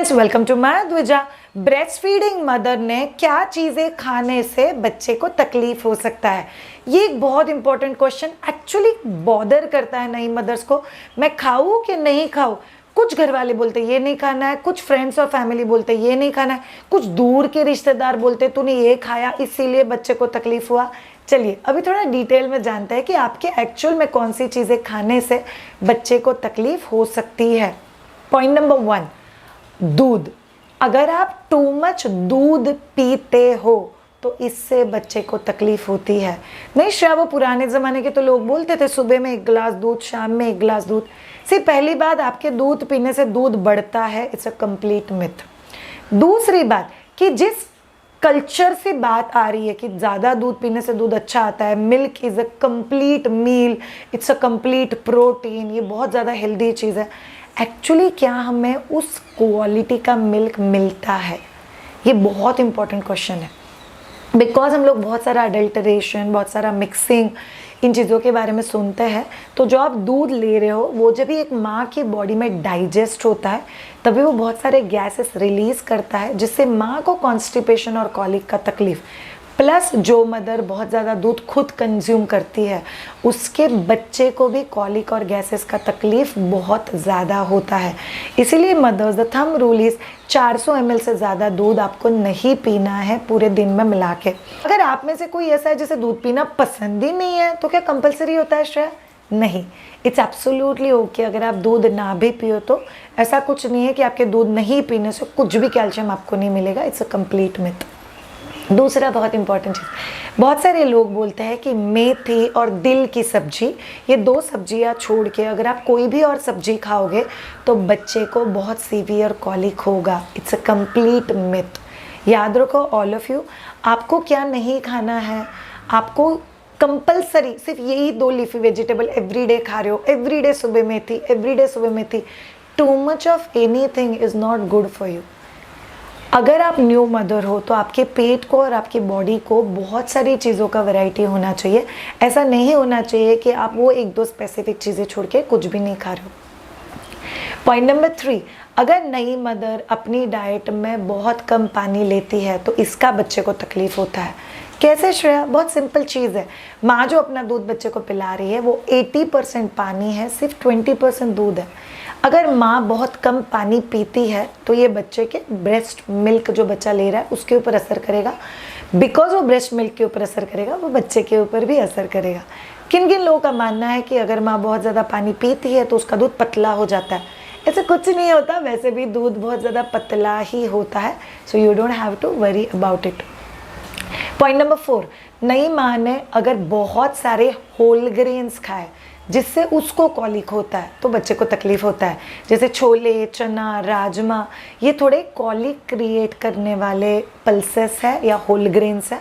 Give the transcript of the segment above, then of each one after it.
Friends, welcome to my Dwija. Breast feeding mother ने क्या चीज़ें खाने से बच्चे को तकलीफ हो सकता है, ये एक बहुत इंपॉर्टेंट क्वेश्चन एक्चुअली बॉदर करता है नई मदर्स को। मैं खाऊं कि नहीं खाऊं? कुछ घर वाले बोलते ये नहीं खाना है, कुछ फ्रेंड्स और फैमिली बोलते ये नहीं खाना है, कुछ दूर के रिश्तेदार बोलते तूने ये खाया इसीलिए बच्चे को तकलीफ हुआ। चलिए अभी थोड़ा डिटेल में जानते हैं कि आपके एक्चुअल में कौन सी चीज़ें खाने से बच्चे को तकलीफ हो सकती है। पॉइंट नंबर 1, दूध। अगर आप टू मच दूध पीते हो तो इससे बच्चे को तकलीफ होती है। नहीं श्रेया, वो पुराने ज़माने के तो लोग बोलते थे सुबह में 1 गिलास दूध, शाम में 1 गिलास दूध। सिर्फ पहली बात, आपके दूध पीने से दूध बढ़ता है, इट्स अ कंप्लीट मिथ। दूसरी बात कि जिस कल्चर से बात आ रही है कि ज़्यादा दूध पीने से दूध अच्छा आता है, milk is a complete meal, it's a complete protein, ये बहुत ज़्यादा हेल्दी चीज़ है। एक्चुअली क्या हमें उस क्वालिटी का मिल्क मिलता है? ये बहुत इंपॉर्टेंट क्वेश्चन है। बिकॉज हम लोग बहुत सारा अडल्टरेशन, बहुत सारा मिक्सिंग, इन चीज़ों के बारे में सुनते हैं। तो जो आप दूध ले रहे हो वो जब भी एक माँ की बॉडी में डाइजेस्ट होता है तभी वो बहुत सारे गैसेस रिलीज़ करता है, जिससे माँ को कॉन्स्टिपेशन और कॉलिक का तकलीफ, प्लस जो मदर बहुत ज़्यादा दूध खुद कंज्यूम करती है उसके बच्चे को भी कॉलिक और गैसेस का तकलीफ बहुत ज़्यादा होता है। इसीलिए mothers, the thumb rule is 400 ml से ज़्यादा दूध आपको नहीं पीना है पूरे दिन में मिला के। अगर आप में से कोई ऐसा है जिसे दूध पीना पसंद ही नहीं है तो क्या कंपलसरी होता है श्रेया? नहीं, इट्स एब्सोल्युटली ओके अगर आप दूध ना भी पियो तो। ऐसा कुछ नहीं है कि आपके दूध नहीं पीने से कुछ भी कैल्शियम आपको नहीं मिलेगा, इट्स अ कंप्लीट मिथ। दूसरा बहुत इंपॉर्टेंट चीज़, बहुत सारे लोग बोलते हैं कि मेथी और दिल की सब्जी, ये 2 सब्जियां छोड़ के अगर आप कोई भी और सब्जी खाओगे तो बच्चे को बहुत सीवियर कॉलिक होगा। It's a complete myth. याद रखो ऑल ऑफ यू, आपको क्या नहीं खाना है, आपको कंपलसरी सिर्फ यही 2 लीफी वेजिटेबल एवरीडे खा रहे हो, एवरीडे सुबह मेथी, एवरीडे सुबह मेथी। Too much of anything is not good for you. अगर आप न्यू मदर हो तो आपके पेट को और आपकी बॉडी को बहुत सारी चीज़ों का वैरायटी होना चाहिए। ऐसा नहीं होना चाहिए कि आप वो 1-2 स्पेसिफिक चीज़ें छोड़ के कुछ भी नहीं खा रहे हो। पॉइंट नंबर 3, अगर नई मदर अपनी डाइट में बहुत कम पानी लेती है तो इसका बच्चे को तकलीफ होता है। कैसे श्रेया? बहुत सिंपल चीज़ है। माँ जो अपना दूध बच्चे को पिला रही है वो 80% पानी है, सिर्फ 20% दूध है। अगर माँ बहुत कम पानी पीती है तो ये बच्चे के ब्रेस्ट मिल्क जो बच्चा ले रहा है उसके ऊपर असर करेगा। बिकॉज वो ब्रेस्ट मिल्क के ऊपर असर करेगा वो बच्चे के ऊपर भी असर करेगा। किन किन लोगों का मानना है कि अगर माँ बहुत ज़्यादा पानी पीती है तो उसका दूध पतला हो जाता है? ऐसे कुछ नहीं होता, वैसे भी दूध बहुत ज़्यादा पतला ही होता है। So you don't have to worry about it. Point number 4, नई माँ ने अगर बहुत सारे होल ग्रेन्स खाए जिससे उसको कॉलिक होता है तो बच्चे को तकलीफ होता है। जैसे छोले, चना, राजमा, ये थोड़े कॉलिक क्रिएट करने वाले पल्सेस है या होल ग्रेन्स है।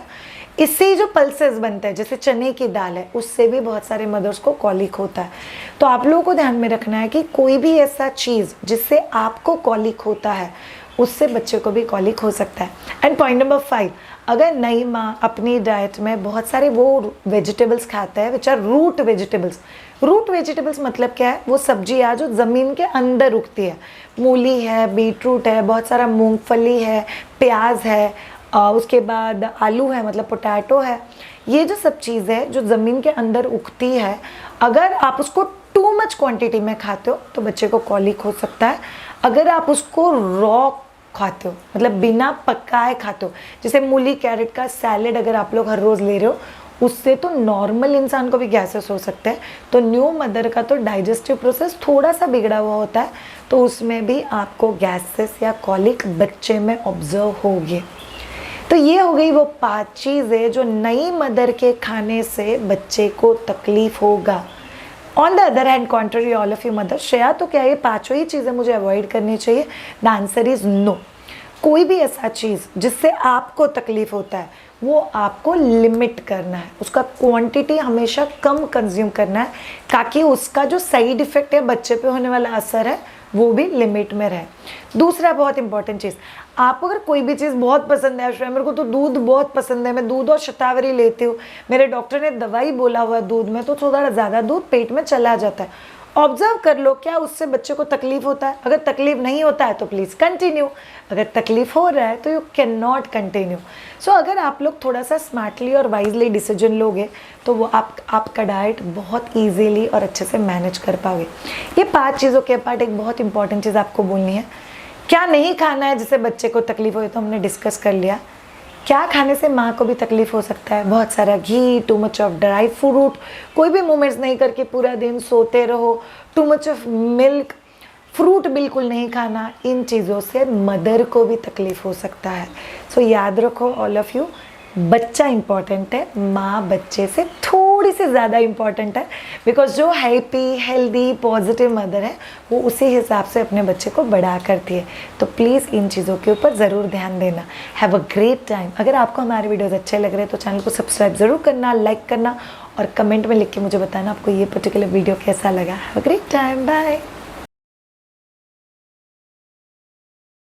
इससे जो पल्सेस बनते हैं, जैसे चने की दाल है, उससे भी बहुत सारे मदर्स को कॉलिक होता है। तो आप लोगों को ध्यान में रखना है कि कोई भी ऐसा चीज़ जिससे आपको कॉलिक होता है उससे बच्चे को भी कॉलिक हो सकता है। एंड पॉइंट नंबर 5, अगर नई माँ अपनी डाइट में बहुत सारे वो वेजिटेबल्स खाता है which are root vegetables. Root vegetables मतलब क्या है? वो सब्जियाँ जो ज़मीन के अंदर उगती है। मूली है, बीटरूट है, बहुत सारा मूंगफली है, प्याज है, उसके बाद आलू है मतलब पोटैटो है। ये जो सब चीज़ है जो ज़मीन के अंदर उगती है, अगर आप उसको टू मच क्वांटिटी में खाते हो तो बच्चे को कॉलिक हो सकता है। अगर आप उसको रॉ खाते हो मतलब बिना पकाए खाते हो, जैसे मूली कैरेट का सैलेड अगर आप लोग हर रोज़ ले रहे हो, उससे तो नॉर्मल इंसान को भी गैसेस हो सकते हैं। तो न्यू मदर का तो डाइजेस्टिव प्रोसेस थोड़ा सा बिगड़ा हुआ होता है, तो उसमें भी आपको गैसेस या कॉलिक बच्चे में ऑब्जर्व होगी। तो ये हो गई वो 5 चीज़ें जो नई मदर के खाने से बच्चे को तकलीफ होगा। On the other hand contrary all of you mother, Shreya तो क्या ये 5 ही चीज़ें मुझे अवॉइड करनी चाहिए? The answer is no. कोई भी ऐसा चीज़ जिससे आपको तकलीफ होता है वो आपको लिमिट करना है, उसका क्वांटिटी हमेशा कम कंज्यूम करना है ताकि उसका जो साइड इफ़ेक्ट है, बच्चे पे होने वाला असर है, वो भी लिमिट में रहे। दूसरा बहुत इंपॉर्टेंट चीज़, आपको अगर कोई भी चीज़ बहुत पसंद है, मेरे को तो दूध बहुत पसंद है, मैं दूध और शतावरी लेती हूँ, मेरे डॉक्टर ने दवाई बोला हुआ है दूध में, तो थोड़ा ज़्यादा दूध पेट में चला जाता है, ऑब्जर्व कर लो क्या उससे बच्चे को तकलीफ होता है। अगर तकलीफ नहीं होता है तो प्लीज़ कंटिन्यू, अगर तकलीफ हो रहा है तो यू कैन नॉट कंटिन्यू। सो अगर आप लोग थोड़ा सा स्मार्टली और वाइजली डिसीजन लोगे तो वो आपका डाइट बहुत ईजीली और अच्छे से मैनेज कर पाओगे। ये 5 चीज़ों के पार्ट एक बहुत इंपॉर्टेंट चीज़ आपको बोलनी है। क्या नहीं खाना है जिससे बच्चे को तकलीफ हो, तो हमने डिस्कस कर लिया। क्या खाने से माँ को भी तकलीफ हो सकता है, बहुत सारा घी, too much of dry fruit, कोई भी मूवमेंट्स नहीं करके पूरा दिन सोते रहो, too much of milk, fruit बिल्कुल नहीं खाना, इन चीज़ों से मदर को भी तकलीफ हो सकता है। सो याद रखो ऑल ऑफ यू, बच्चा इम्पॉर्टेंट है, माँ बच्चे से थोड़ी सी ज़्यादा इम्पॉर्टेंट है, बिकॉज जो हैप्पी हेल्दी पॉजिटिव मदर है वो उसी हिसाब से अपने बच्चे को बड़ा करती है। तो प्लीज़ इन चीज़ों के ऊपर ज़रूर ध्यान देना। Have a great time. अगर आपको हमारे वीडियोस अच्छे लग रहे हैं तो चैनल को सब्सक्राइब ज़रूर करना, लाइक करना और कमेंट में लिख के मुझे बताना आपको ये पर्टिकुलर वीडियो कैसा लगा। Have a great time, bye.